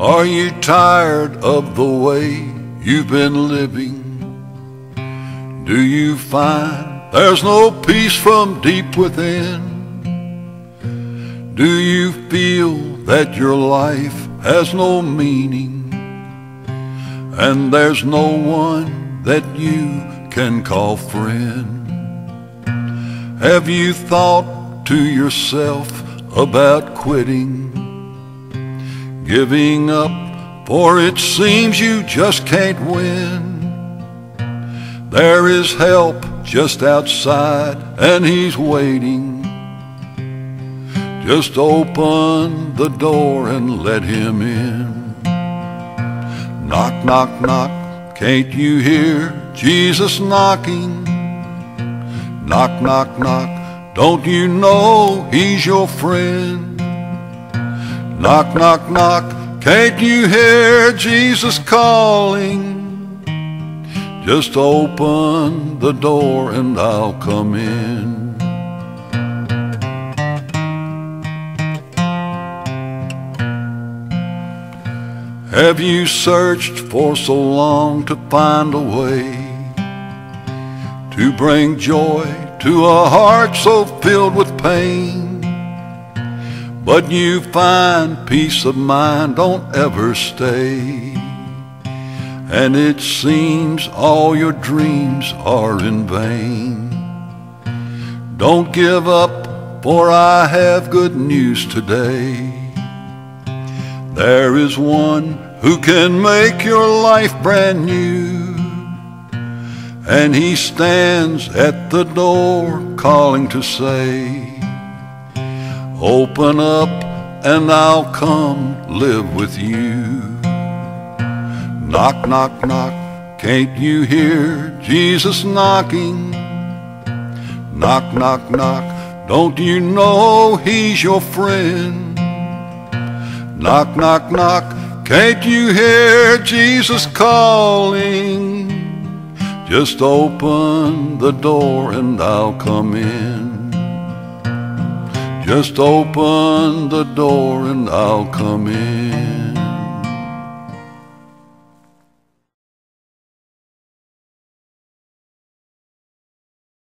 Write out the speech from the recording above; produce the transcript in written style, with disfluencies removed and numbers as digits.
Are you tired of the way you've been living? Do you find there's no peace from deep within? Do you feel that your life has no meaning, and there's no one that you can call friend? Have you thought to yourself about quitting, giving up, for it seems you just can't win? There is help just outside and he's waiting. Just open the door and let him in. Knock, knock, knock, can't you hear Jesus knocking? Knock, knock, knock, don't you know he's your friend? Knock, knock, knock, can't you hear Jesus calling? Just open the door and I'll come in. Have you searched for so long to find a way to bring joy to a heart so filled with pain? But you find peace of mind don't ever stay, and it seems all your dreams are in vain. Don't give up, for I have good news today. There is one who can make your life brand new, and he stands at the door calling to say, open up and I'll come live with you. Knock, knock, knock, can't you hear Jesus knocking? Knock, knock, knock, don't you know he's your friend? Knock, knock, knock, can't you hear Jesus calling? Just open the door and I'll come in. Just open the door and I'll come in.